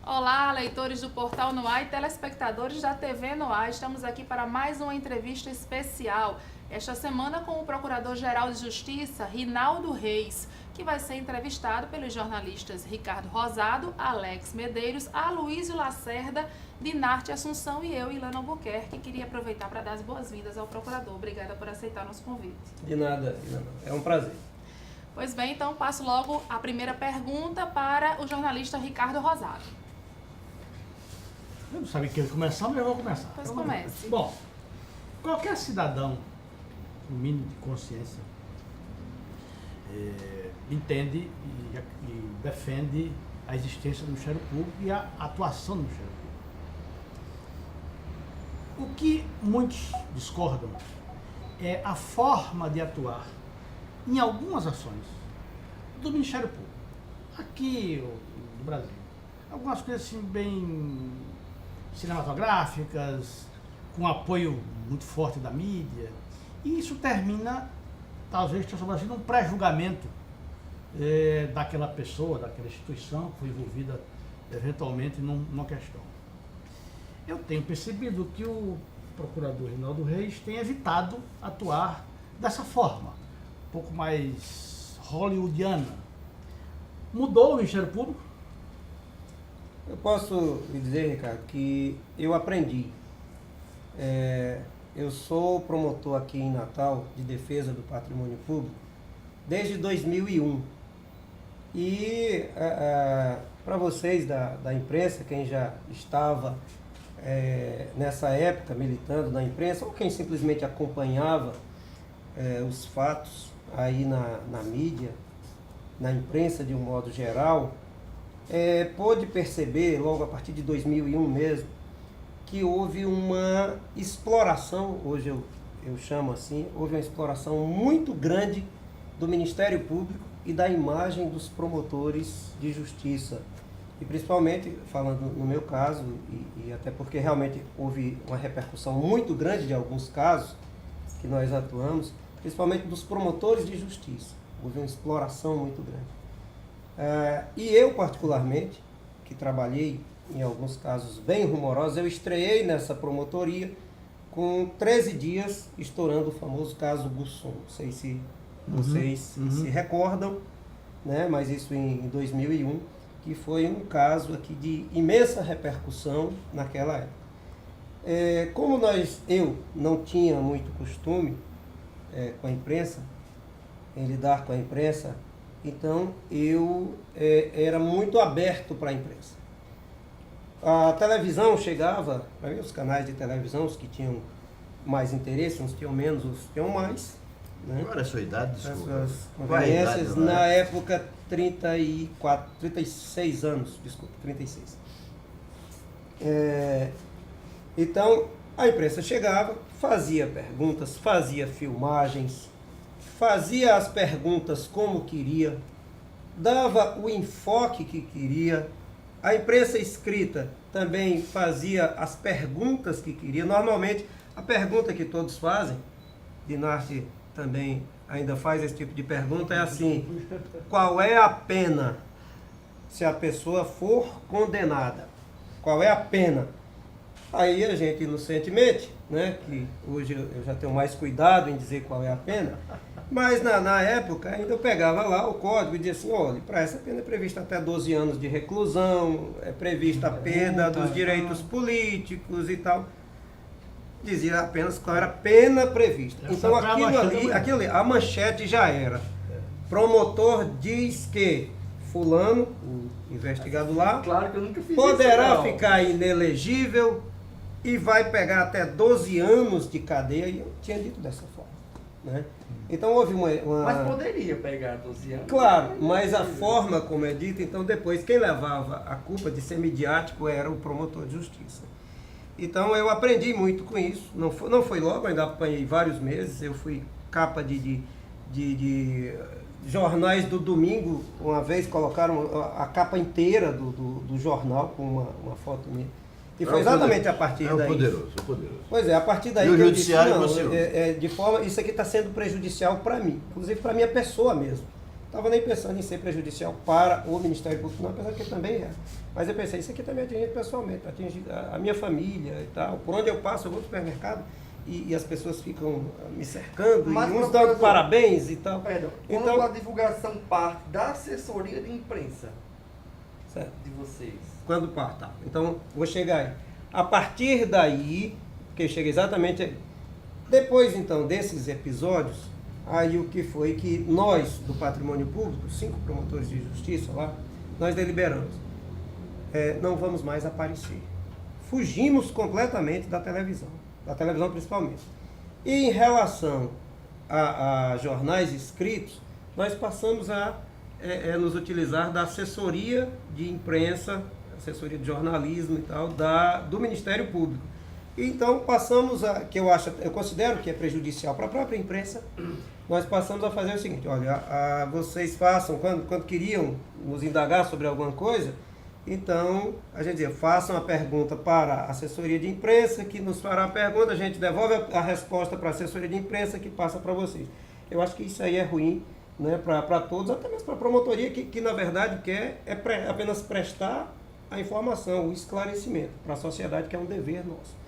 Olá, leitores do Portal Noá e telespectadores da TV Noá. Estamos aqui para mais uma entrevista especial. Esta semana com o Procurador-Geral de Justiça, Rinaldo Reis, que vai ser entrevistado pelos jornalistas Ricardo Rosado, Alex Medeiros, Aloysio Lacerda, Dinarte Assunção e eu, Ilana Albuquerque. Queria aproveitar para dar as boas-vindas ao Procurador. Obrigada por aceitar nosso convite. De nada, Ilana. É um prazer. Pois bem, então passo logo a primeira pergunta para o jornalista Ricardo Rosado. Eu não sabia que ele começar, mas eu vou começar. Pois comece. Bom, qualquer cidadão com mínimo de consciência entende e defende a existência do Ministério Público e a atuação do Ministério Público. O que muitos discordam é a forma de atuar em algumas ações do Ministério Público, aqui no Brasil. Algumas coisas assim bem cinematográficas, com apoio muito forte da mídia, e isso termina, talvez, transformando num pré-julgamento daquela pessoa, daquela instituição que foi envolvida eventualmente numa questão. Eu tenho percebido que o procurador Rinaldo Reis tem evitado atuar dessa forma, um pouco mais hollywoodiana. Mudou o Ministério Público? Eu posso lhe dizer, Ricardo, que eu aprendi. Eu sou promotor aqui em Natal de defesa do patrimônio público desde 2001. E para vocês da imprensa, quem já estava nessa época militando na imprensa, ou quem simplesmente acompanhava os fatos aí na mídia, na imprensa de um modo geral, pôde perceber, logo a partir de 2001 mesmo, que houve uma exploração, hoje eu chamo assim, houve uma exploração muito grande do Ministério Público e da imagem dos promotores de justiça. E principalmente, falando no meu caso, e até porque realmente houve uma repercussão muito grande de alguns casos que nós atuamos, principalmente dos promotores de justiça. Houve uma exploração muito grande. E eu, particularmente, que trabalhei em alguns casos bem rumorosos, eu estreiei nessa promotoria com 13 dias, estourando o famoso caso Gusson. Não sei se vocês se recordam, né? Mas isso em 2001, que foi um caso aqui de imensa repercussão naquela época. Como eu não tinha muito costume com a imprensa, em lidar com a imprensa, então eu era muito aberto para a imprensa. A televisão chegava, para mim, os canais de televisão, os que tinham mais interesse, uns tinham menos, outros tinham mais. Né? Qual era a sua idade, desculpa? As conveniências, na época, 36 anos, desculpa, 36. Então, a imprensa chegava, fazia perguntas, fazia filmagens, fazia as perguntas como queria, dava o enfoque que queria. A imprensa escrita também fazia as perguntas que queria. Normalmente, a pergunta que todos fazem, Dinarte também ainda faz esse tipo de pergunta, é assim: qual é a pena se a pessoa for condenada? Qual é a pena? Aí a gente, inocentemente, né, que hoje eu já tenho mais cuidado em dizer qual é a pena, mas na época ainda eu pegava lá o código e dizia assim: olha, para essa pena é prevista até 12 anos de reclusão, é prevista a perda dos direitos políticos e tal. Dizia apenas qual era a pena prevista. Então aquilo ali, a manchete já era: promotor diz que fulano, o investigado lá, claro que eu nunca fiz poderá isso, ficar inelegível e vai pegar até 12 anos de cadeia. E eu tinha dito dessa forma, né? Então houve uma... Mas poderia pegar 12 anos. Claro, mas a forma como é dito, então depois quem levava a culpa de ser midiático era o promotor de justiça. Então eu aprendi muito com isso, não foi logo, ainda apanhei vários meses, eu fui capa de jornais do domingo, uma vez colocaram a capa inteira do jornal com uma foto minha. E foi exatamente a partir daí. É o poderoso. Pois é, a partir daí e o que eu judiciário disse, você de forma, isso aqui está sendo prejudicial para mim, inclusive para a minha pessoa mesmo. estava nem pensando em ser prejudicial para o Ministério Público, não, apesar que também é. Mas eu pensei, isso aqui também atinge pessoalmente, atinge a minha família e tal. Por onde eu passo, eu vou no supermercado e as pessoas ficam me cercando, Mas, e uns procurador, dando parabéns e tal. Perdão, Então, quando a divulgação parte da assessoria de imprensa certo. de vocês, Quando parte, tá. Então, vou chegar aí. A partir daí, que chega exatamente aí. Depois, então, desses episódios, aí o que foi que nós, do Patrimônio Público, 5 promotores de justiça lá, nós deliberamos. Não vamos mais aparecer. Fugimos completamente da televisão principalmente. E em relação a jornais escritos, nós passamos a nos utilizar da assessoria de imprensa, assessoria de jornalismo e tal, do Ministério Público. Então passamos eu considero que é prejudicial para a própria imprensa, nós passamos a fazer o seguinte, olha, vocês façam, quando queriam nos indagar sobre alguma coisa, então a gente dizia, façam a pergunta para a assessoria de imprensa, que nos fará a pergunta, a gente devolve a resposta para a assessoria de imprensa, que passa para vocês. Eu acho que isso aí é ruim, né, para todos, até mesmo para a promotoria, que na verdade quer apenas prestar a informação, o esclarecimento para a sociedade, que é um dever nosso.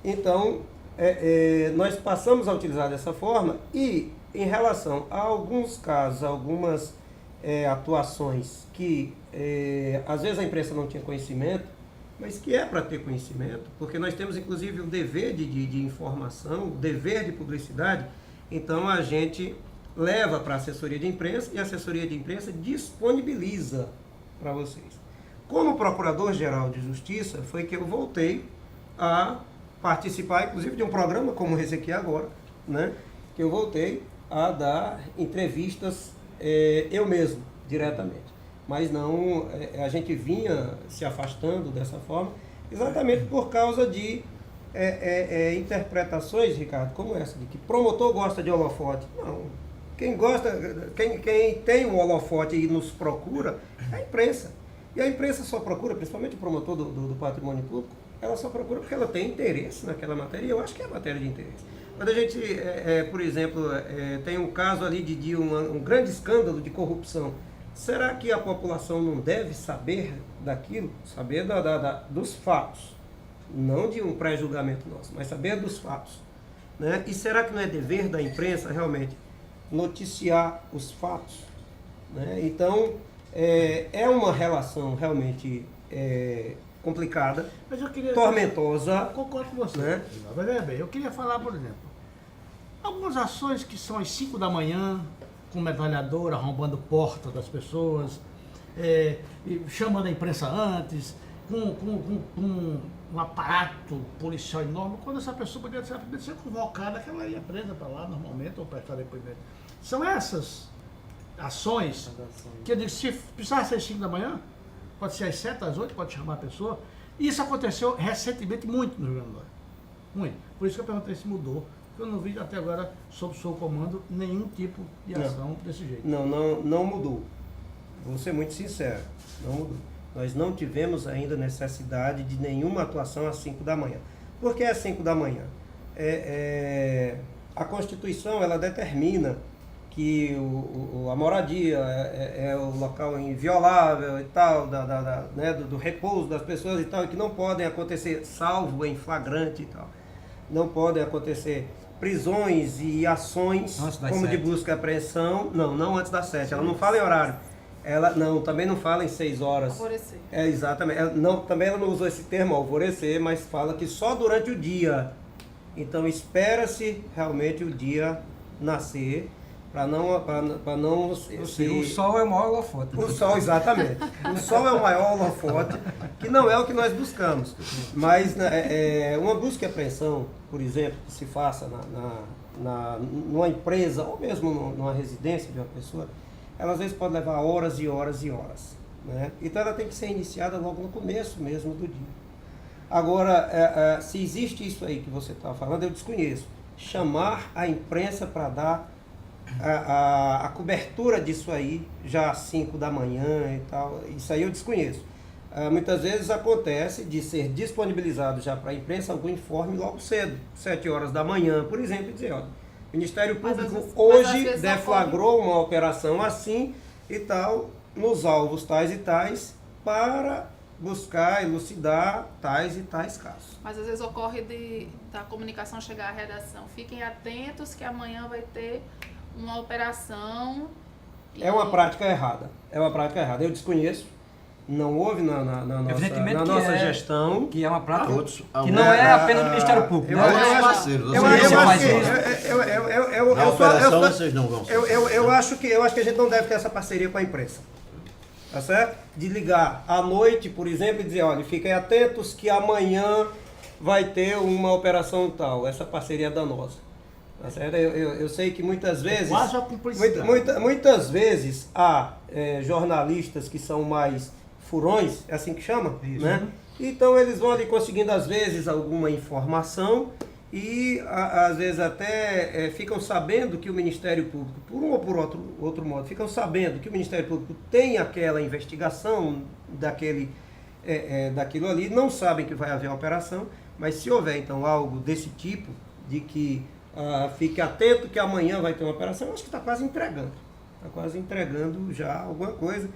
Então, nós passamos a utilizar dessa forma e, em relação a alguns casos, algumas atuações que às vezes a imprensa não tinha conhecimento, mas que é para ter conhecimento, porque nós temos inclusive o dever de informação, o dever de publicidade, então a gente leva para a assessoria de imprensa e a assessoria de imprensa disponibiliza para vocês. Como Procurador-Geral de Justiça, foi que eu voltei a participar, inclusive, de um programa como esse aqui agora, né? Que eu voltei a dar entrevistas eu mesmo, diretamente. Mas não, a gente vinha se afastando dessa forma, exatamente por causa de interpretações, Ricardo, como essa, de que promotor gosta de holofote. Não, quem tem um holofote e nos procura é a imprensa. E a imprensa só procura, principalmente o promotor do patrimônio público, ela só procura porque ela tem interesse naquela matéria, e eu acho que é matéria de interesse. Quando a gente, por exemplo, tem um caso ali de um grande escândalo de corrupção, será que a população não deve saber daquilo? Saber dos fatos, não de um pré-julgamento nosso, mas saber dos fatos, né? E será que não é dever da imprensa realmente noticiar os fatos, né? Então, é uma relação realmente complicada, Mas eu queria, tormentosa. Eu concordo com você. Né? Mas veja bem, eu queria falar, por exemplo, algumas ações que são às 5 da manhã, com metralhadora, arrombando porta das pessoas, chamando a imprensa antes, com um aparato policial enorme, quando essa pessoa poderia ser convocada, que ela ia presa para lá normalmente, ou prestar depoimento. São essas ações que eu digo, se precisar ser às 5 da manhã, pode ser às 7, às 8, pode chamar a pessoa. E isso aconteceu recentemente muito no Rio Grande do Norte. Muito. Por isso que eu perguntei se mudou. Eu não vi até agora, sob o seu comando, nenhum tipo de ação desse jeito. Não mudou. Vou ser muito sincero, não mudou. Nós não tivemos ainda necessidade de nenhuma atuação às 5 da manhã. Por que às 5 da manhã? A Constituição, ela determina que a moradia é o local inviolável e tal, né, do repouso das pessoas e tal, e que não podem acontecer, salvo em flagrante e tal, não podem acontecer prisões e ações como de busca e apreensão, não antes das 7, ela não fala em horário, também não fala em 6 horas. Alvorecer. Exatamente, também ela não usou esse termo, alvorecer, mas fala que só durante o dia, então espera-se realmente o dia nascer, para não o sol é o maior holofote. O sol, exatamente. O sol é o maior holofote, que não é o que nós buscamos. Mas uma busca e apreensão, por exemplo, que se faça numa empresa ou mesmo numa residência de uma pessoa, ela às vezes pode levar horas e horas e horas, né? Então ela tem que ser iniciada logo no começo mesmo do dia. Agora, se existe isso aí que você está falando, eu desconheço. Chamar a imprensa para dar a cobertura disso aí já às 5 da manhã e tal, isso aí eu desconheço. Muitas vezes acontece de ser disponibilizado já para a imprensa algum informe logo cedo, 7 horas da manhã, por exemplo, e dizer, olha, Ministério Mas Público às vezes hoje deflagrou uma operação assim e tal, nos alvos tais e tais, para buscar elucidar tais e tais casos. Mas às vezes ocorre da comunicação chegar à redação. Fiquem atentos que amanhã vai ter uma operação. É uma prática errada. É uma prática errada. Eu desconheço. Não houve na Evidentemente na que nossa é- gestão. Que é uma prática Outros- que não é apenas do Ministério Público. Eu né? acho- parceiros. Eu Vocês acho são que parceiros. Na operação vocês não vão ser. eu acho que a gente não deve ter essa parceria com a imprensa. Tá certo? De ligar à noite, por exemplo, e dizer, olha, fiquem atentos que amanhã vai ter uma operação tal. Essa parceria é danosa. Tá certo? Eu sei que muitas vezes. Quase a cumplicidade. Muitas vezes há jornalistas que são mais furões, é assim que chama? Isso. Né? Então eles vão ali conseguindo às vezes alguma informação e às vezes até ficam sabendo que o Ministério Público, por um ou por outro modo, ficam sabendo que o Ministério Público tem aquela investigação daquilo ali, não sabem que vai haver a operação, mas se houver então algo desse tipo, de que fique atento que amanhã vai ter uma operação, eu acho que está quase entregando. Está quase entregando já alguma coisa.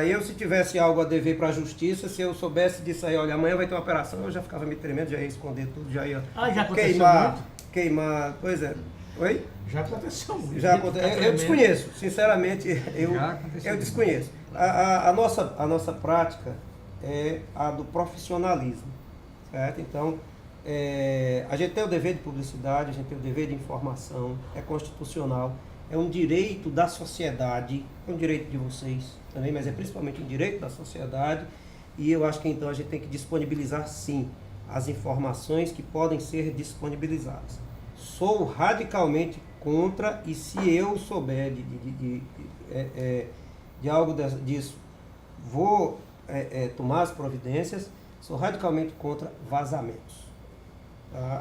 Eu, se tivesse algo a dever para a justiça, se eu soubesse disso aí, olha, amanhã vai ter uma operação, eu já ficava me tremendo, já ia esconder tudo, já ia Já aconteceu muito? queimar, pois é. Oi? Já aconteceu muito. Já aconteceu. Eu desconheço, sinceramente, Já aconteceu eu desconheço. A nossa prática é a do profissionalismo, certo? Então, a gente tem o dever de publicidade, a gente tem o dever de informação, é constitucional, é um direito da sociedade, é um direito de vocês também, mas é principalmente um direito da sociedade, e eu acho que então a gente tem que disponibilizar sim as informações que podem ser disponibilizadas. Sou radicalmente contra, e se eu souber de algo disso, vou tomar as providências. Sou radicalmente contra vazamentos.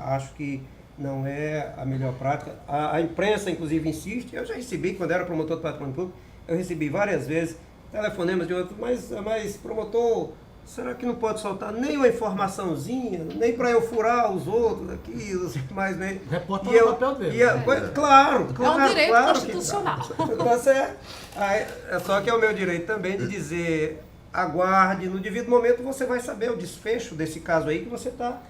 Acho que não é a melhor prática. A imprensa, inclusive, insiste. Eu já recebi, quando era promotor do patrimônio público, eu recebi várias vezes telefonemas de outros, mas promotor, será que não pode soltar nem uma informaçãozinha, nem para eu furar os outros aqui, os mais bem. O repórter é o papel dele. Claro, É um direito claro constitucional. Tá certo. Só que é o meu direito também de dizer, aguarde, no devido momento você vai saber o desfecho desse caso aí que você está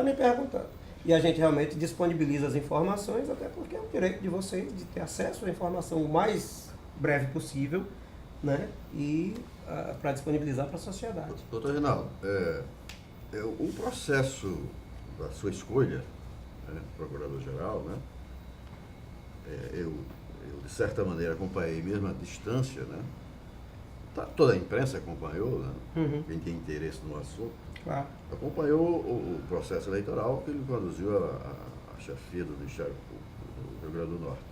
me perguntando. E a gente realmente disponibiliza as informações, até porque é um direito de vocês de ter acesso à informação o mais breve possível, né? E para disponibilizar para a sociedade. Doutor Reinaldo, o processo da sua escolha, né, procurador-geral, né, eu, de certa maneira, acompanhei mesmo à distância, né? Toda a imprensa acompanhou, né? Uhum. Quem tem interesse no assunto, Claro. acompanhou o processo eleitoral que ele conduziu a chefia do Ministério Público do Rio Grande do Norte.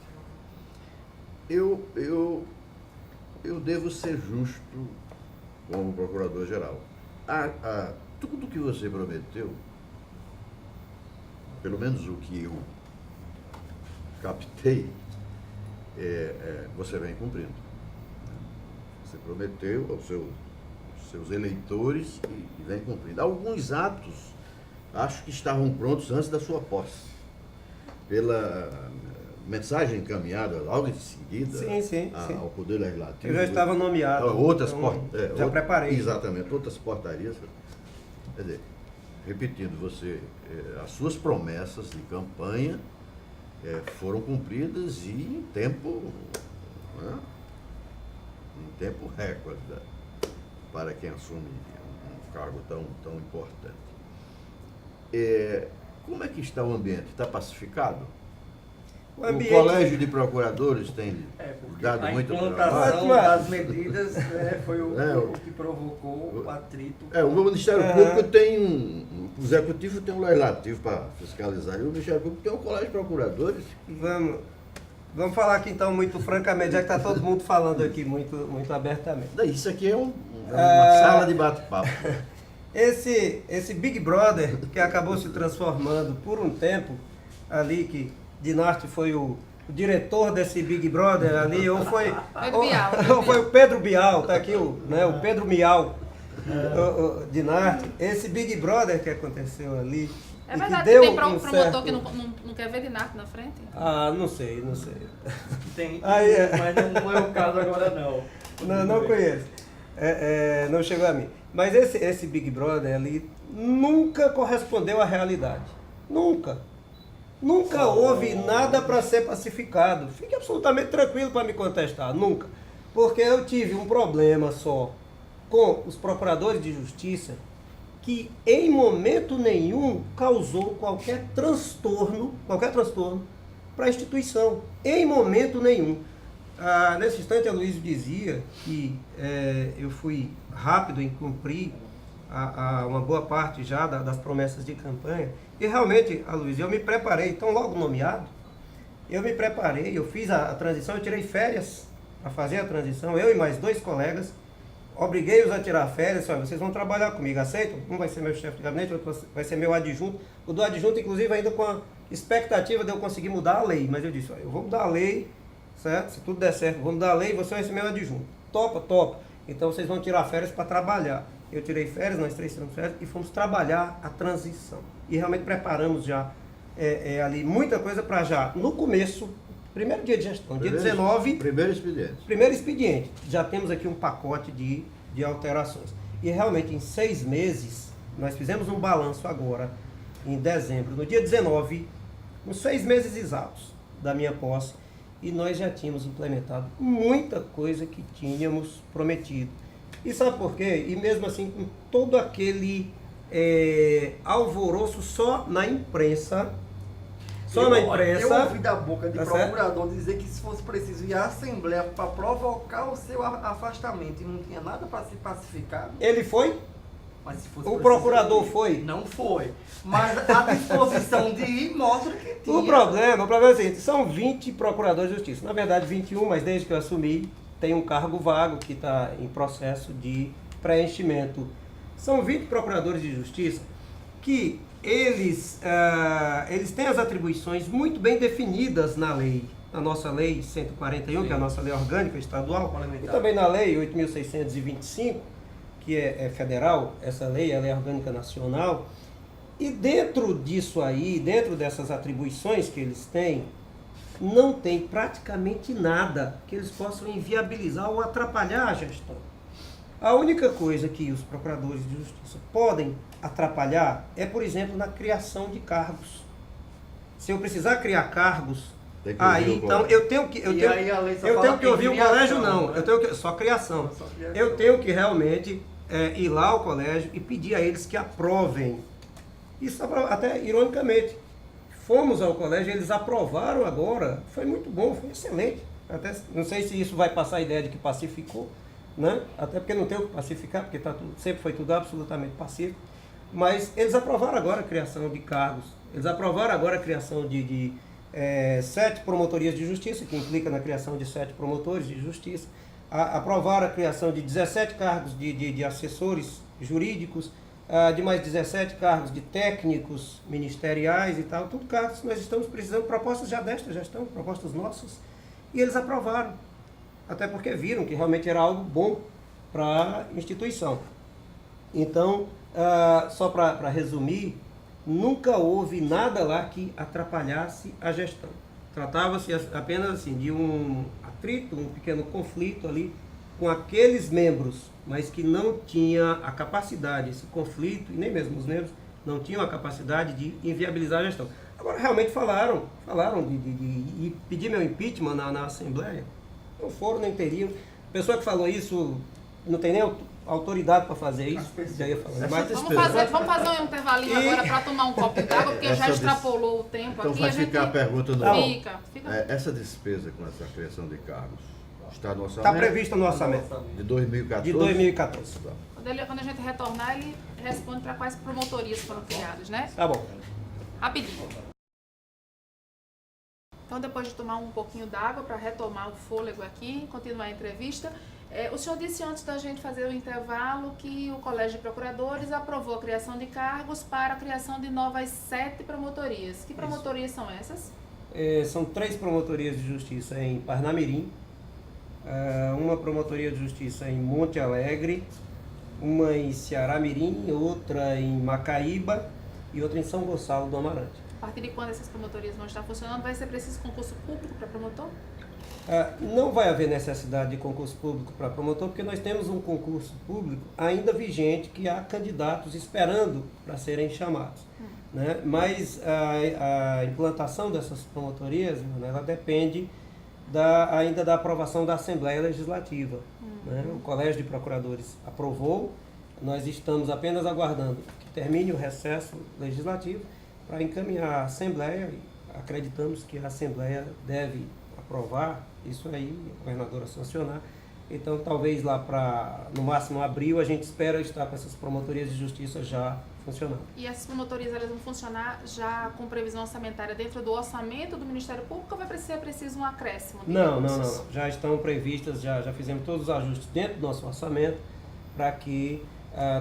Eu devo ser justo como procurador-geral. Tudo que você prometeu, pelo menos o que eu captei, você vem cumprindo. Você prometeu aos seus eleitores e vem cumprindo. Alguns atos, acho que estavam prontos antes da sua posse. Pela mensagem encaminhada logo em seguida Sim. ao Poder Legislativo. Eu já estava nomeado. Já preparei. Exatamente, outras portarias. Quer dizer, repetindo, as suas promessas de campanha foram cumpridas e em tempo, né, em tempo recorde, né, para quem assume um cargo tão importante. Como é que está o ambiente? Está pacificado? O Colégio de Procuradores tem dado muito trabalho. A implantação das medidas foi o que provocou o atrito. O Ministério Público tem o Executivo tem um Legislativo para fiscalizar, e o Ministério Público tem um Colégio de Procuradores. Vamos falar aqui então muito francamente, já que está todo mundo falando aqui muito abertamente. Isso aqui é uma sala de bate-papo. Esse Big Brother que acabou se transformando por um tempo ali, que Dinarte foi o diretor desse Big Brother ali, ou foi Pedro Bial. ou foi o Pedro Bial, tá aqui o Pedro Miau, Dinarte, esse Big Brother que aconteceu ali. É e verdade que deu que tem promotor certo... que não quer ver Dinarte na frente? Ah, não sei. Tem, Aí, mas não é o caso agora não. Não conheço. Não chegou a mim. Mas esse Big Brother ali nunca correspondeu à realidade. Nunca. Nunca houve nada para ser pacificado. Fique absolutamente tranquilo para me contestar. Nunca. Porque eu tive um problema só com os procuradores de justiça que em momento nenhum causou qualquer transtorno para a instituição. Em momento nenhum. Nesse instante, a Luísa dizia que eu fui rápido em cumprir uma boa parte já das promessas de campanha. E realmente, Luísa, eu me preparei, então logo nomeado, eu me preparei, eu fiz a transição, eu tirei férias para fazer a transição, eu e mais 2 colegas, obriguei-os a tirar férias, olha, vocês vão trabalhar comigo, aceitam? Um vai ser meu chefe de gabinete, outro vai ser meu adjunto. O do adjunto, inclusive, ainda com a expectativa de eu conseguir mudar a lei, mas eu disse, olha, eu vou mudar a lei, certo? Se tudo der certo, vou mudar a lei e você vai ser meu adjunto. Topa. Então vocês vão tirar férias para trabalhar. Eu tirei férias, nós 3 tiramos férias e fomos trabalhar a transição. E realmente preparamos já ali muita coisa para já, no começo, primeiro dia de gestão, dia 19... Primeiro expediente. Já temos aqui um pacote de alterações. E realmente em 6 meses, nós fizemos um balanço agora, em dezembro, no dia 19, uns 6 meses exatos da minha posse, e nós já tínhamos implementado muita coisa que tínhamos prometido. E sabe por quê? E mesmo assim, com todo aquele alvoroço só na imprensa, eu ouvi da boca de tá procurador certo? dizer que se fosse preciso ir à Assembleia para provocar o seu afastamento e não tinha nada para se pacificar. Ele foi? Mas se fosse O preciso procurador ir, foi? Não foi. Mas a disposição de ir mostra que tinha. O problema é o seguinte, são 20 procuradores de justiça. Na verdade, 21, mas desde que eu assumi, tem um cargo vago que está em processo de preenchimento. São 20 procuradores de justiça que eles têm as atribuições muito bem definidas na lei. Na nossa lei 141, que é a nossa lei orgânica estadual, e também na lei 8.625, que é federal, essa lei, a lei orgânica nacional. E dentro disso aí, dentro dessas atribuições que eles têm, não tem praticamente nada que eles possam inviabilizar ou atrapalhar a gestão. A única coisa que os procuradores de justiça podem atrapalhar é, por exemplo, na criação de cargos. Se eu precisar criar cargos, então eu tenho que ouvir o colégio, não. Eu tenho que, só criação. Eu tenho que realmente ir lá ao colégio e pedir a eles que aprovem. Isso até ironicamente. Fomos ao colégio, eles aprovaram agora, foi muito bom, foi excelente. Até, não sei se isso vai passar a ideia de que pacificou, né? Até porque não tem o que pacificar, porque sempre foi tudo absolutamente pacífico. Mas eles aprovaram agora a criação de cargos, eles aprovaram agora a criação de 7 promotorias de justiça, que implica na criação de 7 promotores de justiça. Aprovaram a criação de 17 cargos de assessores jurídicos, de mais 17 cargos de técnicos ministeriais e tal, tudo cargos que nós estamos precisando, propostas já desta gestão, propostas nossas, e eles aprovaram, até porque viram que realmente era algo bom para a instituição. Então, só para resumir, nunca houve nada lá que atrapalhasse a gestão. Tratava-se apenas assim, de um atrito, um pequeno conflito ali com aqueles membros, mas que não tinha a capacidade, esse conflito, e nem mesmo os membros, não tinham a capacidade de inviabilizar a gestão. Agora, realmente falaram de pedir meu impeachment na Assembleia. Não foram, nem teriam. A pessoa que falou isso não tem nem autoridade para fazer isso. Já ia falar. Mas, vamos fazer um intervalinho agora para tomar um copo d'água, porque já extrapolou o tempo então aqui. Vai ficar a pergunta no Fica. Essa despesa com essa criação de cargos está no orçamento? Está prevista no orçamento. De 2014? De 2014. Quando a gente retornar, ele responde para quais promotorias foram criadas, né? Tá bom. Rapidinho. Então, depois de tomar um pouquinho d'água para retomar o fôlego aqui, continuar a entrevista, o senhor disse antes da gente fazer o intervalo que o Colégio de Procuradores aprovou a criação de cargos para a criação de novas 7 promotorias. Que promotorias são essas? São 3 promotorias de justiça em Parnamirim, uma promotoria de justiça em Monte Alegre uma em Ceará Mirim, outra em Macaíba e outra em São Gonçalo do Amarante. A partir de quando essas promotorias vão estar funcionando, vai ser preciso concurso público para promotor? Não vai haver necessidade de concurso público para promotor, porque nós temos um concurso público ainda vigente, que há candidatos esperando para serem chamados. Né? Mas a implantação dessas promotorias, né, ela depende ainda da aprovação da Assembleia Legislativa. Né? O Colégio de Procuradores aprovou, nós estamos apenas aguardando que termine o recesso legislativo para encaminhar à Assembleia, e acreditamos que a Assembleia deve aprovar isso aí, a governadora sancionar. Então, talvez lá para, no máximo, abril, a gente espera estar com essas promotorias de justiça já funcionando. E essas promotorias, elas vão funcionar já com previsão orçamentária dentro do orçamento do Ministério Público, ou vai ser preciso um acréscimo? Não. Já estão previstas, já fizemos todos os ajustes dentro do nosso orçamento para que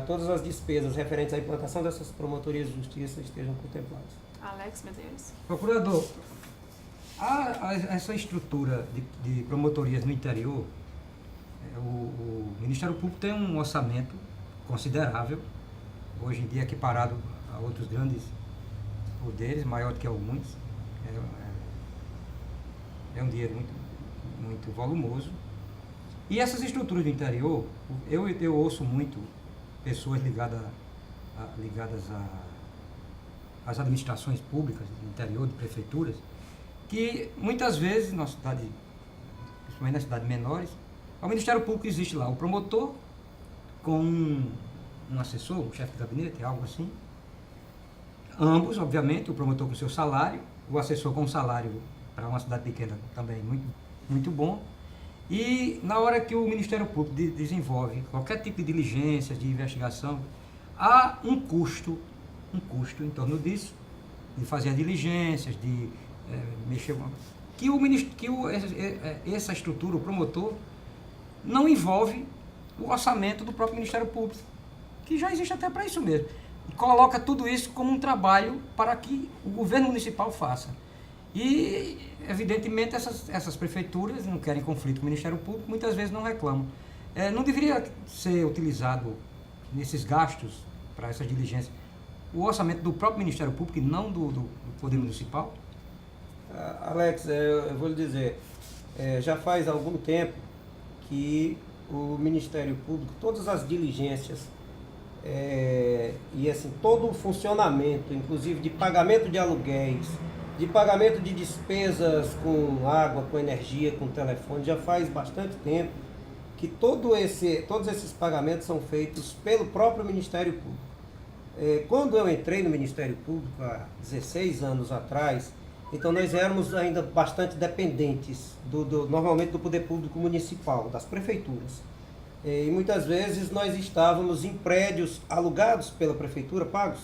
todas as despesas referentes à implantação dessas promotorias de justiça estejam contempladas. Alex Medeiros. Procurador, essa estrutura de promotorias no interior, o Ministério Público tem um orçamento considerável, hoje em dia equiparado a outros grandes poderes, maior do que alguns. É um dinheiro muito volumoso. E essas estruturas do interior, eu ouço muito pessoas ligadas às administrações públicas do interior, de prefeituras, que muitas vezes, principalmente nas cidades menores, o Ministério Público existe lá, o promotor com um assessor, um chefe de gabinete, algo assim. Ambos, obviamente, o promotor com seu salário, o assessor com um salário para uma cidade pequena também muito bom. E na hora que o Ministério Público desenvolve qualquer tipo de diligência, de investigação, há um custo em torno disso, de fazer as diligências, de mexer... essa estrutura, o promotor, não envolve o orçamento do próprio Ministério Público, que já existe até para isso mesmo. E coloca tudo isso como um trabalho para que o governo municipal faça. E, evidentemente, essas prefeituras não querem conflito com o Ministério Público, muitas vezes não reclamam. Não deveria ser utilizado nesses gastos para essas diligências o orçamento do próprio Ministério Público e não do Poder Municipal? Alex, eu vou lhe dizer, já faz algum tempo que o Ministério Público, todas as diligências e assim, todo o funcionamento, inclusive de pagamento de aluguéis, de pagamento de despesas com água, com energia, com telefone, já faz bastante tempo que todos esses pagamentos são feitos pelo próprio Ministério Público. Quando eu entrei no Ministério Público, há 16 anos atrás, então nós éramos ainda bastante dependentes, normalmente do poder público municipal, das prefeituras. E muitas vezes nós estávamos em prédios alugados pela prefeitura, paga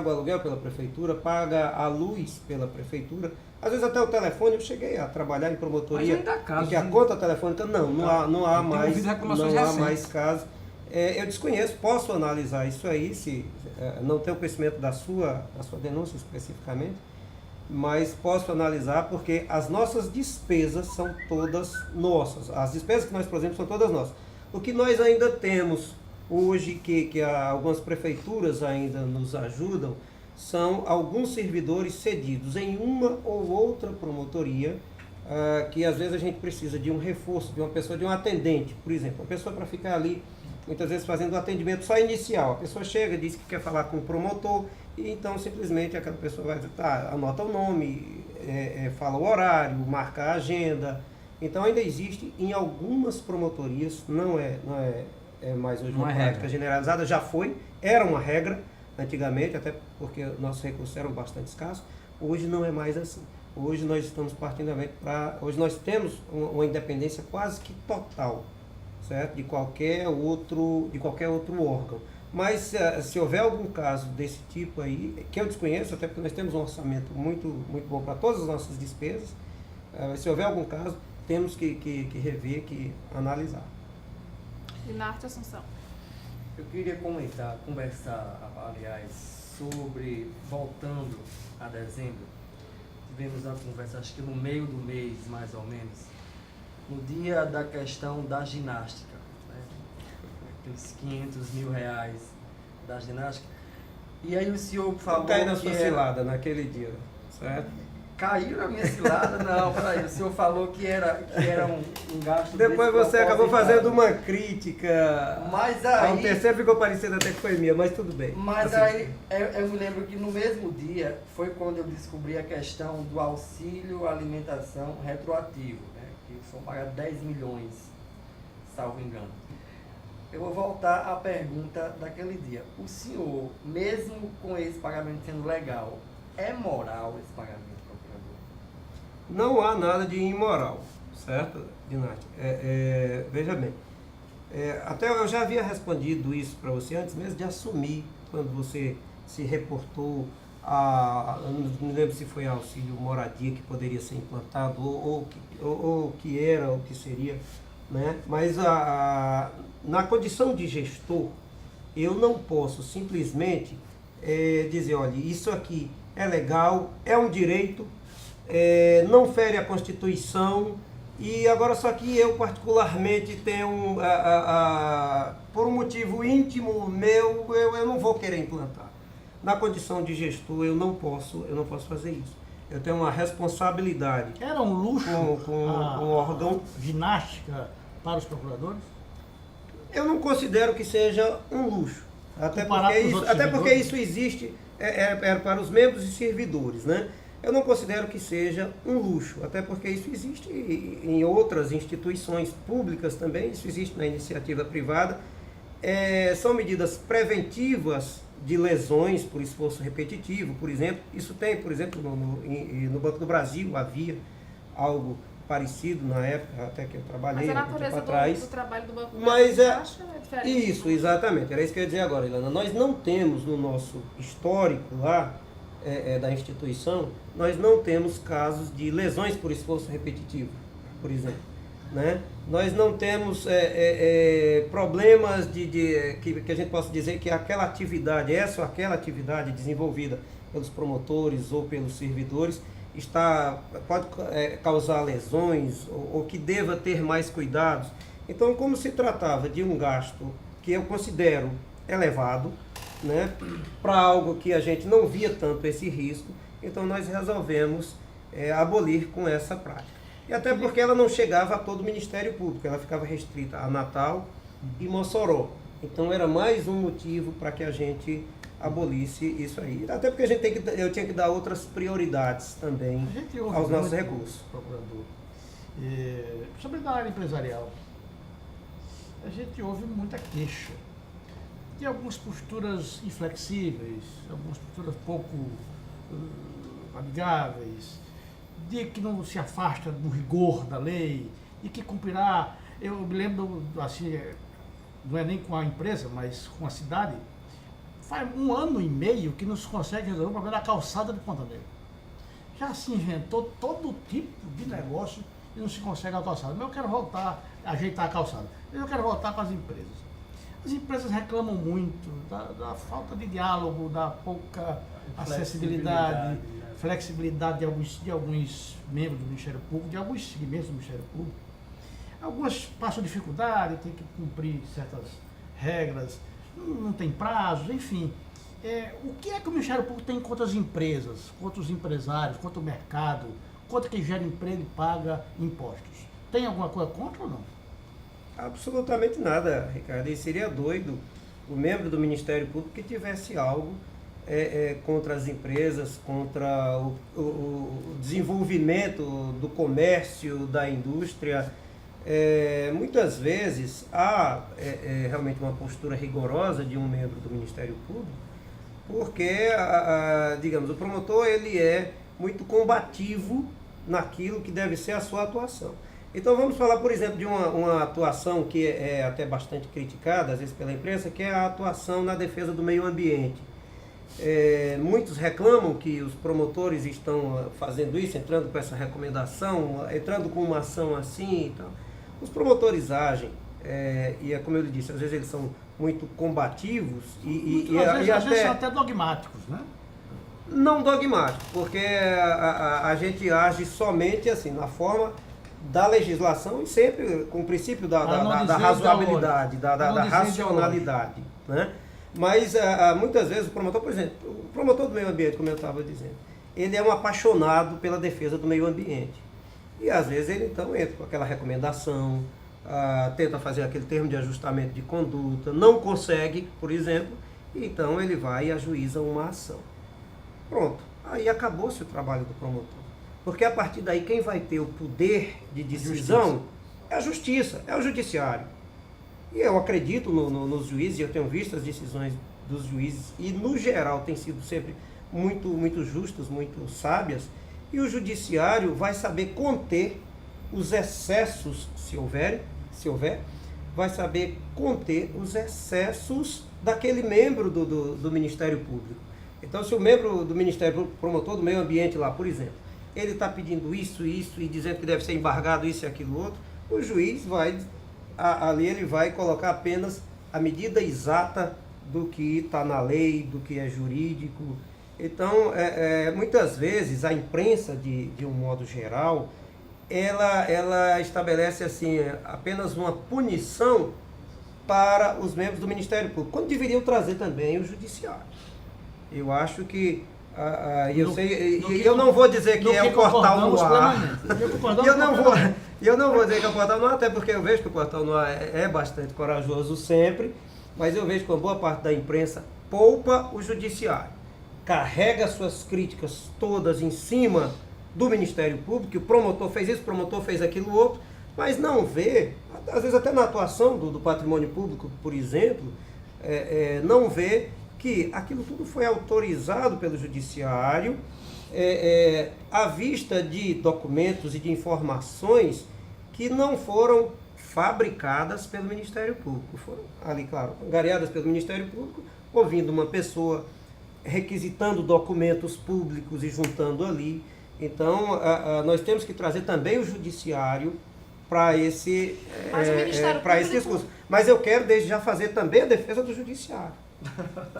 o aluguel pela prefeitura, paga a luz pela prefeitura. Às vezes até o telefone, eu cheguei a trabalhar em promotoria, mas ainda há casos, em que a conta telefônica, não há mais casos. Eu desconheço, posso analisar isso aí, se não tenho conhecimento da sua denúncia especificamente, mas posso analisar porque as nossas despesas são todas nossas. As despesas que nós produzimos são todas nossas. O que nós ainda temos hoje, que algumas prefeituras ainda nos ajudam, são alguns servidores cedidos em uma ou outra promotoria, que às vezes a gente precisa de um reforço, de uma pessoa, de um atendente, por exemplo. Uma pessoa para ficar ali, muitas vezes fazendo o atendimento só inicial. A pessoa chega, diz que quer falar com o promotor, e então simplesmente aquela pessoa vai dizer, anota o nome, fala o horário, marca a agenda. Então ainda existe em algumas promotorias, não é mais hoje uma prática generalizada, já era uma regra antigamente, até porque nossos recursos eram bastante escassos, hoje não é mais assim. Hoje nós estamos partindo hoje nós temos uma independência quase que total, certo? De qualquer outro órgão. Mas se houver algum caso desse tipo aí, que eu desconheço, até porque nós temos um orçamento muito bom para todas as nossas despesas, se houver algum caso, temos que rever, que analisar. Linarte Assunção. Eu queria conversar, aliás, sobre, voltando a dezembro, tivemos uma conversa, acho que no meio do mês, mais ou menos, no dia da questão da ginástica, né? aqueles 500 mil reais da ginástica. E aí o senhor falou Não caiu na que sua cilada naquele dia, certo? caiu na minha cilada? Não, peraí, o senhor falou que era um gasto Depois você acabou despropositado. fazendo uma crítica. Mas Ao aí... terceiro ficou parecendo até que foi minha, mas tudo bem. Mas Assim, aí eu me lembro que no mesmo dia foi quando eu descobri a questão do auxílio alimentação retroativo, né, que são pagados 10 milhões, salvo engano. Eu vou voltar à pergunta daquele dia. O senhor, mesmo com esse pagamento sendo legal, é moral esse pagamento, procurador? não há nada de imoral, certo, Dinati? Veja bem, até eu já havia respondido isso para você antes mesmo de assumir, quando você se reportou eu não me lembro se foi auxílio moradia que poderia ser implantado, ou que era, ou que seria, né? Mas na condição de gestor, eu não posso simplesmente dizer, olha, isso aqui é legal, é um direito, não fere a Constituição, e agora só que eu particularmente tenho, por um motivo íntimo meu, eu não vou querer implantar. Na condição de gestor, eu não posso fazer isso. Eu tenho uma responsabilidade Era um luxo com um órgão. ginástica para os procuradores? Eu não considero que seja um luxo. Comparado com os outros Até porque servidores? isso existe para os membros e servidores, né? Eu não considero que seja um luxo, até porque isso existe em outras instituições públicas também, isso existe na iniciativa privada. São medidas preventivas de lesões por esforço repetitivo, por exemplo. Isso tem, por exemplo, no Banco do Brasil havia algo parecido na época, até que eu trabalhei Mas a há muito tempo natureza atrás. do trabalho do Banco Mas é diferente. Isso, exatamente. Era isso que eu ia dizer agora, Ilana. Nós não temos no nosso histórico lá, da instituição, nós não temos casos de lesões por esforço repetitivo, por exemplo. Né? Nós não temos problemas que a gente possa dizer que aquela atividade, essa ou aquela atividade desenvolvida pelos promotores ou pelos servidores pode causar lesões ou que deva ter mais cuidados. Então, como se tratava de um gasto que eu considero elevado, né, para algo que a gente não via tanto esse risco, então nós resolvemos abolir com essa prática. E até porque ela não chegava a todo o Ministério Público, ela ficava restrita a Natal e Mossoró. Então era mais um motivo para que a gente abolisse isso aí. Até porque eu tinha que dar outras prioridades também aos nossos recursos. Procurador, sobre a área empresarial, a gente ouve muita queixa de algumas posturas inflexíveis, algumas posturas pouco amigáveis, de que não se afasta do rigor da lei e que cumprirá. Eu me lembro, assim, não é nem com a empresa, mas com a cidade, faz 1 ano e meio que não se consegue resolver o problema da calçada de Ponta Negra. Já se inventou todo tipo de negócio e não se consegue a calçada. Mas eu quero voltar a ajeitar a calçada. Eu quero voltar com as empresas. As empresas reclamam muito da falta de diálogo, da pouca acessibilidade, flexibilidade de alguns membros do Ministério Público, de alguns segmentos do Ministério Público. Algumas passam dificuldade, tem que cumprir certas regras, não tem prazos, enfim. O que é que o Ministério Público tem contra as empresas, contra os empresários, contra o mercado, contra quem gera emprego e paga impostos? Tem alguma coisa contra ou não? Absolutamente nada, Ricardo. E seria doido o membro do Ministério Público que tivesse algo contra as empresas, contra o desenvolvimento do comércio, da indústria. Muitas vezes há realmente uma postura rigorosa de um membro do Ministério Público, porque, digamos, o promotor ele é muito combativo naquilo que deve ser a sua atuação. Então vamos falar, por exemplo, de uma atuação que é até bastante criticada, às vezes pela imprensa, que é a atuação na defesa do meio ambiente. Muitos reclamam que os promotores estão fazendo isso, entrando com essa recomendação, entrando com uma ação assim e tal. Os promotores agem, e é como eu lhe disse, às vezes eles são muito combativos às vezes são até dogmáticos, né? Não dogmáticos, porque a gente age somente assim, na forma da legislação e sempre com o princípio da Pra não dizer razoabilidade, Pra não da dizer racionalidade. Né? Mas muitas vezes o promotor, por exemplo, o promotor do meio ambiente, como eu estava dizendo, ele é um apaixonado pela defesa do meio ambiente. E às vezes ele então entra com aquela recomendação, tenta fazer aquele termo de ajustamento de conduta, não consegue, por exemplo, e então ele vai e ajuiza uma ação. Pronto, aí acabou-se o trabalho do promotor. Porque a partir daí quem vai ter o poder de decisão é a justiça, é o judiciário. E eu acredito nos juízes, eu tenho visto as decisões dos juízes, e no geral têm sido sempre muito justas, muito sábias, e o judiciário vai saber conter os excessos, se houver, vai saber conter os excessos daquele membro do Ministério Público. Então, se o membro do Ministério Público, promotor do meio ambiente lá, por exemplo, ele está pedindo isso e dizendo que deve ser embargado isso e aquilo outro, o juiz vai, ali ele vai colocar apenas a medida exata do que está na lei, do que é jurídico. Então, muitas vezes a imprensa, de um modo geral, ela estabelece assim, apenas uma punição para os membros do Ministério Público, quando deveriam trazer também o judiciário. Eu acho que eu não vou dizer que é o Portal no Ar. Eu não vou dizer que é o Portal no Ar, até porque eu vejo que o Portal no Ar é bastante corajoso sempre, mas eu vejo que uma boa parte da imprensa poupa o judiciário, carrega suas críticas todas em cima do Ministério Público, que o promotor fez isso, o promotor fez aquilo outro, mas não vê, às vezes até na atuação do patrimônio público, por exemplo, não vê que aquilo tudo foi autorizado pelo judiciário, à vista de documentos e de informações que não foram fabricadas pelo Ministério Público. Foram ali, claro, angariadas pelo Ministério Público, ouvindo uma pessoa, requisitando documentos públicos e juntando ali. Então, nós temos que trazer também o judiciário para esse discurso. Mas eu quero, desde já, fazer também a defesa do judiciário.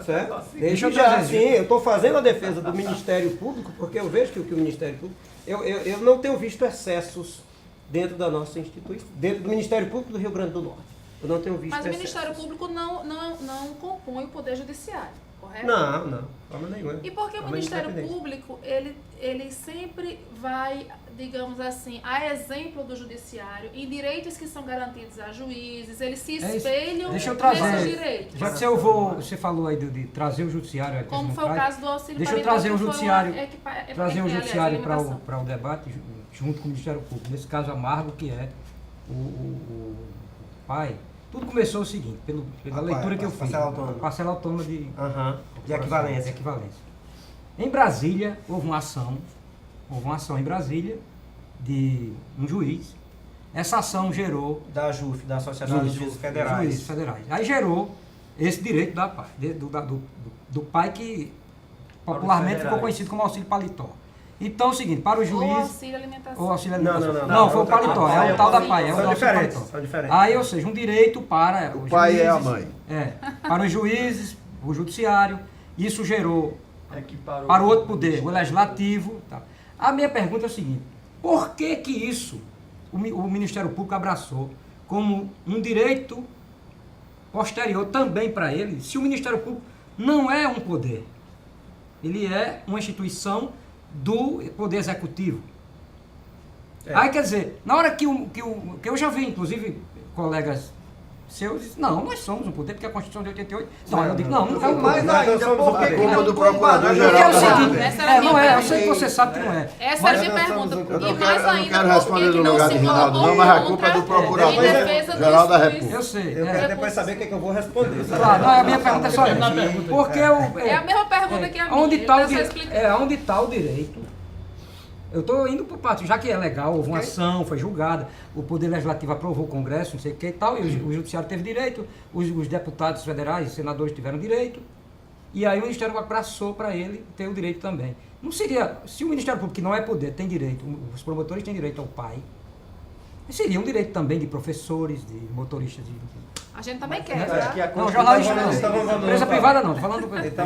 Certo? Desde já, sim, eu estou fazendo a defesa do Ministério Público, porque eu vejo que o Ministério Público... Eu não tenho visto excessos dentro da nossa instituição, dentro do Ministério Público do Rio Grande do Norte. Eu não tenho visto excessos. Mas o Ministério Público não compõe o Poder Judiciário, correto? Não, de forma nenhuma. E por que o Ministério Público, ele sempre vai, digamos assim, a exemplo do Judiciário, em direitos que são garantidos a juízes, eles se espelham nesses direitos. Já que você falou aí de trazer o Judiciário... Como foi o caso do auxílio Deixa eu trazer o Judiciário, para o debate, junto com o Ministério Público, nesse caso amargo que é o pai. Tudo começou o seguinte, pela leitura que eu fiz. Parcela autônoma de equivalência. Em Brasília, houve uma ação em Brasília de um juiz. Essa ação gerou... Da AJUF, da Associação dos Juízes Federais. Aí gerou esse direito do pai que popularmente ficou conhecido como auxílio paletó. Então é o seguinte, para o juiz... Ou auxílio alimentação. Ou auxílio alimentação. Não, foi o paletó, é o tal da pai, é o auxílio paletó. São diferentes. Aí, ou seja, um direito para O os pai juízes, é a mãe. Para os juízes, o judiciário, isso gerou Equiparou para o outro poder, o legislativo. Tá. A minha pergunta é o seguinte, por que isso o Ministério Público abraçou como um direito posterior também para ele, se o Ministério Público não é um poder, ele é uma instituição do Poder Executivo. Aí, quer dizer, na hora que eu já vi, inclusive, colegas seus, dizem, não, nós somos um poder, porque a Constituição de 88... Não, eu digo, não é um mais poder. ainda, porque A culpa do Procurador-Geral Porque é o da seguinte, República. Não é, eu sei que você sabe que não é. Essa é a minha pergunta. Eu não E mais quero ainda, responder por que no não lugar se de Rinaldo, colocou não, mas a culpa é do contra Procurador-Geral da República. Eu sei. Eu quero depois saber o que eu vou responder. Claro, não, a minha pergunta é só essa. Porque É a mesma pergunta que a minha. onde Então, só explicar. onde está o direito? Eu estou indo para o parte, já que é legal, houve uma ação, foi julgada, o Poder Legislativo aprovou o Congresso, não sei o que e tal, e o Judiciário teve direito, os deputados federais e senadores tiveram direito, e aí o Ministério abraçou para ele ter o direito também. Não seria, se o Ministério Público, que não é poder, tem direito, os promotores têm direito ao pai, seria um direito também de professores, de motoristas de... A gente também quer, Mas tá? acho que a Não, jornalista Então não. vamos- Empresa privada não, estou falando do Então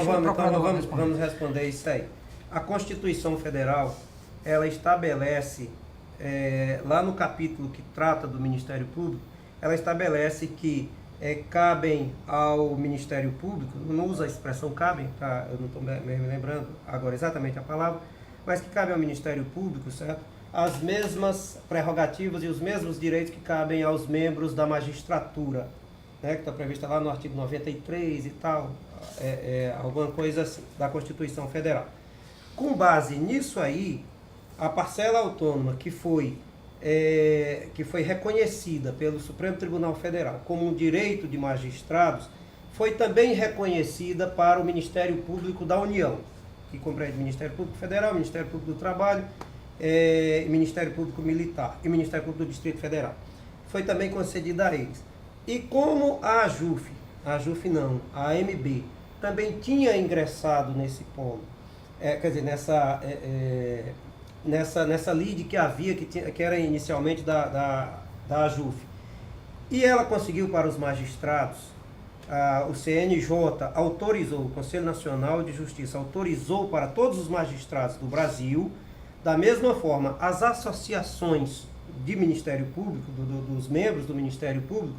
vamos responder isso aí. A Constituição Federal, ela estabelece lá no capítulo que trata do Ministério Público, ela estabelece que cabem ao Ministério Público, não usa a expressão cabem, tá? Eu não estou me lembrando agora exatamente a palavra, mas que cabe ao Ministério Público, certo? As mesmas prerrogativas e os mesmos direitos que cabem aos membros da magistratura, né? Que está prevista lá no artigo 93 e tal, alguma coisa assim, da Constituição Federal. Com base nisso aí, a parcela autônoma que foi reconhecida pelo Supremo Tribunal Federal como um direito de magistrados, foi também reconhecida para o Ministério Público da União, que compreende o Ministério Público Federal, Ministério Público do Trabalho, Ministério Público Militar e Ministério Público do Distrito Federal. Foi também concedida a eles. E como a AMB, também tinha ingressado nesse polo, nessa lide que havia, que era inicialmente da AJUF. E ela conseguiu para os magistrados, o CNJ autorizou, o Conselho Nacional de Justiça autorizou para todos os magistrados do Brasil, da mesma forma, as associações de Ministério Público, dos membros do Ministério Público,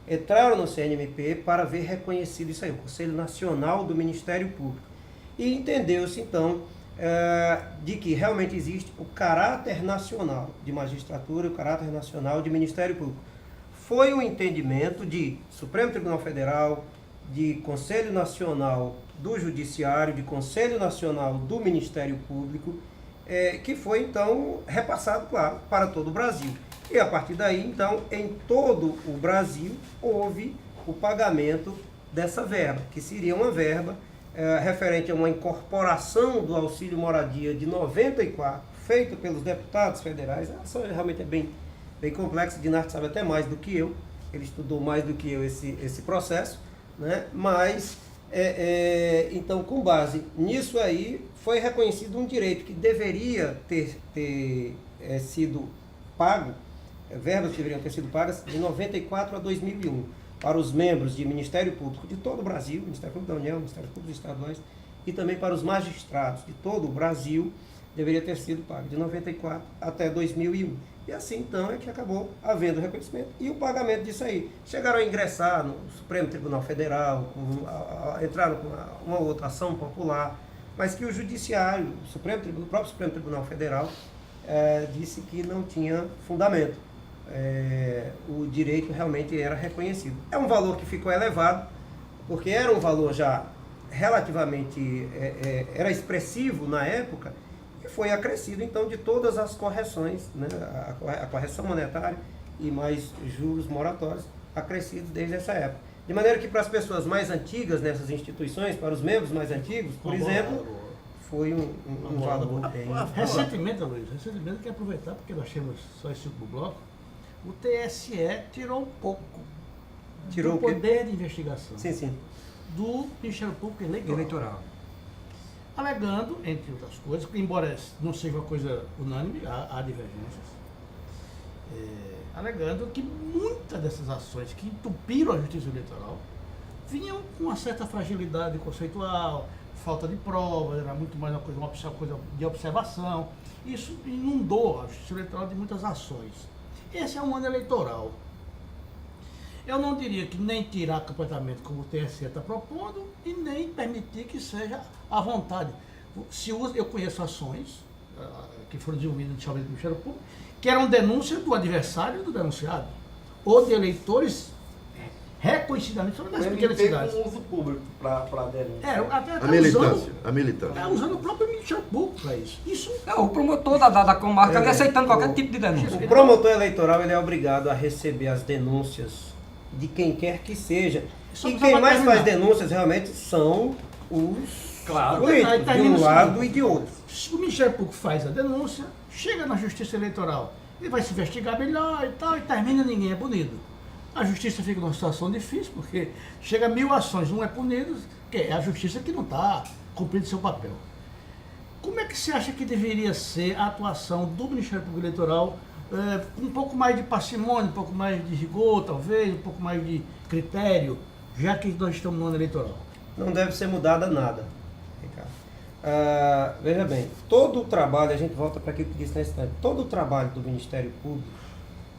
entraram no CNMP para ver reconhecido isso aí, o Conselho Nacional do Ministério Público. E entendeu-se, então, de que realmente existe o caráter nacional de magistratura e o caráter nacional de Ministério Público. Foi um entendimento de Supremo Tribunal Federal, de Conselho Nacional do Judiciário, de Conselho Nacional do Ministério Público, que foi, então, repassado, claro, para todo o Brasil. E, a partir daí, então, em todo o Brasil, houve o pagamento dessa verba, que seria uma verba referente a uma incorporação do auxílio moradia de 94, feito pelos deputados federais. A ação realmente é bem complexa, Dinarte sabe até mais do que eu, ele estudou mais do que eu esse processo, né? Mas, então, com base nisso aí, foi reconhecido um direito que deveria ter sido pago, verbas que deveriam ter sido pagas de 94 a 2001, para os membros de Ministério Público de todo o Brasil, Ministério Público da União, Ministério Público dos Estaduais, e também para os magistrados de todo o Brasil, deveria ter sido pago de 94 até 2001. E assim, então, é que acabou havendo reconhecimento e o pagamento disso aí. Chegaram a ingressar no Supremo Tribunal Federal, entraram com uma outra ação popular, mas que o Judiciário, o próprio Supremo Tribunal Federal, disse que não tinha fundamento. O direito realmente era reconhecido. É um valor que ficou elevado, porque era um valor já relativamente, era expressivo na época, e foi acrescido então de todas as correções, né, a correção monetária e mais juros moratórios acrescidos desde essa época. De maneira que para as pessoas mais antigas nessas instituições, para os membros mais antigos, por exemplo, foi um valor bem... Recentemente, Luiz, eu quero aproveitar, porque nós temos só esse último bloco, o TSE tirou um pouco do poder de investigação do Ministério Público Eleitoral. Alegando, entre outras coisas, que embora não seja uma coisa unânime, há divergências, alegando que muitas dessas ações que entupiram a justiça eleitoral vinham com uma certa fragilidade conceitual, falta de provas, era muito mais uma coisa de observação. Isso inundou a justiça eleitoral de muitas ações. Esse é um ano eleitoral. Eu não diria que nem tirar completamente como o TSE está propondo e nem permitir que seja à vontade. Eu conheço ações que foram desenvolvidas inicialmente no Ministério Público, que eram denúncias do adversário e do denunciado, ou de eleitores reconhecidamente sobre as pequenas cidades. Com uso público para denúncia. A militância. Usando o próprio Ministério Público para isso. O promotor da comarca ali aceitando qualquer tipo de denúncia. O promotor eleitoral ele é obrigado a receber as denúncias de quem quer que seja. E quem mais faz denúncias realmente são os políticos, de um lado e de outro. Se o Ministério Público faz a denúncia, chega na Justiça Eleitoral, ele vai se investigar melhor e tal, e termina, ninguém é punido. A Justiça fica numa situação difícil, porque chega 1000 ações, não é punido, que é a Justiça que não está cumprindo seu papel. Como é que você acha que deveria ser a atuação do Ministério Público Eleitoral, com um pouco mais de parcimônia, um pouco mais de rigor, talvez, um pouco mais de critério, já que nós estamos no ano eleitoral? Não deve ser mudada nada, Ricardo. Veja bem, todo o trabalho, a gente volta para aquilo que disse na instante, todo o trabalho do Ministério Público,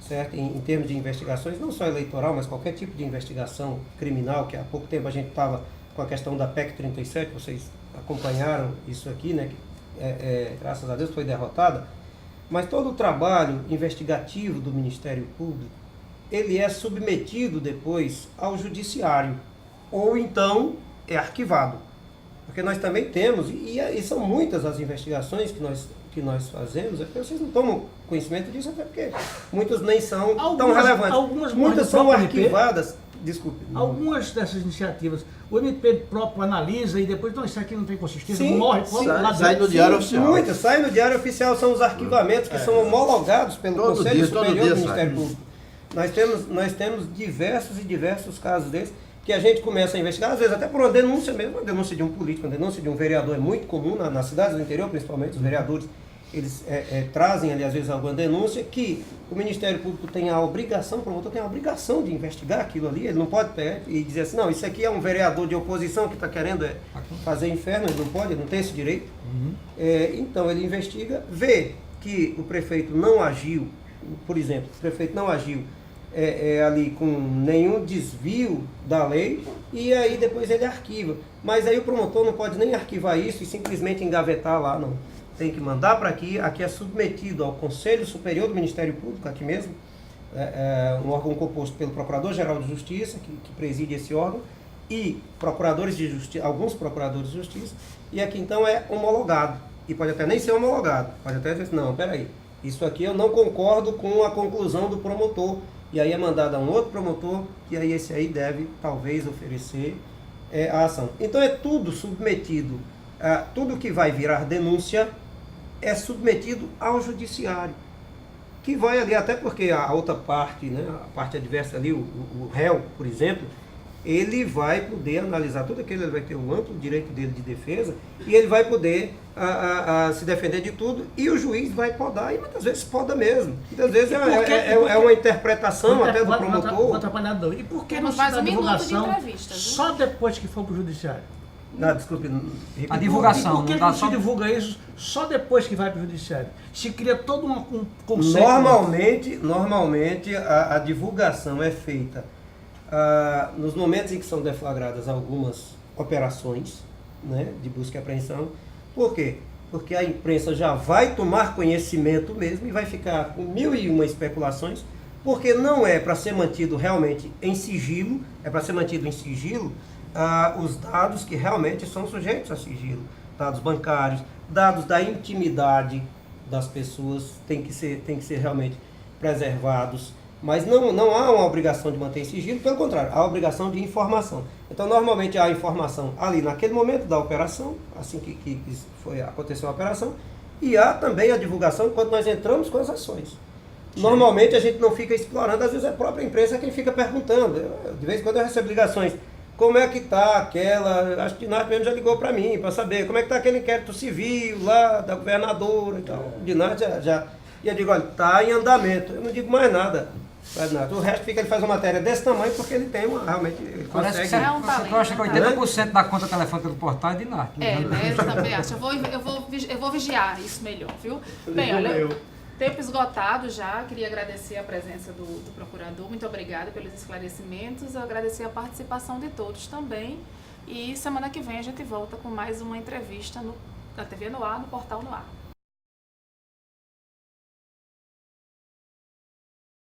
certo? Em termos de investigações, não só eleitoral, mas qualquer tipo de investigação criminal, que há pouco tempo a gente estava com a questão da PEC 37, vocês acompanharam isso aqui, né? Que, graças a Deus foi derrotada, mas todo o trabalho investigativo do Ministério Público, ele é submetido depois ao judiciário, ou então é arquivado. Porque nós também temos, e são muitas as investigações que nós fazemos, é porque vocês não tomam conhecimento disso, até porque muitas nem são tão relevantes. Muitas são arquivadas. Desculpe. Algumas dessas iniciativas, o MP próprio analisa e depois, não, isso aqui não tem consistência, Sim, morre, sai no Diário Oficial. Muitas saem no Diário Oficial, são os arquivamentos que são homologados pelo Todo Conselho dia, Superior todo dia do Ministério Público. Nós temos diversos casos desses, que a gente começa a investigar, às vezes até por uma denúncia mesmo, uma denúncia de um político, uma denúncia de um vereador, é muito comum nas cidades do interior, principalmente, os vereadores, eles trazem ali, às vezes, alguma denúncia, que o Ministério Público tem a obrigação, o promotor tem a obrigação de investigar aquilo ali, ele não pode pegar e dizer assim, não, isso aqui é um vereador de oposição que está querendo fazer inferno, ele não pode, ele não tem esse direito. Então, ele investiga, vê que o prefeito não agiu, por exemplo, o prefeito não agiu ali com nenhum desvio da lei, e aí depois ele arquiva. Mas aí o promotor não pode nem arquivar isso e simplesmente engavetar lá, não. Tem que mandar para aqui é submetido ao Conselho Superior do Ministério Público, aqui mesmo, um órgão composto pelo Procurador-Geral de Justiça, que preside esse órgão, e procuradores de justiça, alguns procuradores de justiça, e aqui então é homologado, e pode até nem ser homologado, pode até dizer, não, peraí, isso aqui eu não concordo com a conclusão do promotor, e aí é mandado a um outro promotor, e aí esse aí deve, talvez, oferecer a ação. Então é tudo submetido, tudo que vai virar denúncia é submetido ao judiciário, que vai ali, até porque a outra parte, né, a parte adversa ali, o réu, por exemplo, ele vai poder analisar tudo aquilo, ele vai ter o amplo direito dele de defesa, e ele vai poder se defender de tudo, e o juiz vai podar, e muitas vezes poda mesmo. Muitas vezes é uma interpretação até do promotor. E por que não Temos se mais dá um minuto de divulgação entrevista, viu? só depois que for para o judiciário? Não, desculpe. A divulgação. E por que não dá não se só... divulga isso só depois que vai para o judiciário? Se cria todo um conceito... Normalmente a divulgação é feita nos momentos em que são deflagradas algumas operações, né, de busca e apreensão. Por quê? Porque a imprensa já vai tomar conhecimento mesmo e vai ficar com 1001 especulações, porque não é para ser mantido realmente em sigilo, é para ser mantido em sigilo os dados que realmente são sujeitos a sigilo, dados bancários, dados da intimidade das pessoas têm que ser realmente preservados, mas não há uma obrigação de manter em sigilo, pelo contrário, há a obrigação de informação. Então, normalmente, há a informação ali naquele momento da operação, assim que aconteceu a operação, e há também a divulgação quando nós entramos com as ações. Normalmente, a gente não fica explorando, às vezes é a própria imprensa quem fica perguntando. De vez em quando eu recebo ligações, como é que está aquela, acho que o Dinarte mesmo já ligou para mim, para saber como é que está aquele inquérito civil lá da governadora e tal. O Dinarte já... E eu digo, olha, está em andamento. Eu não digo mais nada. O resto ele faz uma matéria desse tamanho porque ele tem realmente, ele Parece consegue... que eu acho que 80% da conta telefônica do portal é de Dinarte. Né, eu também acho. Eu vou vigiar isso melhor, viu? Bem, olha, tempo esgotado já. Queria agradecer a presença do procurador. Muito obrigada pelos esclarecimentos. Agradecer a participação de todos também. E semana que vem a gente volta com mais uma entrevista na TV no Ar, no Portal no Ar.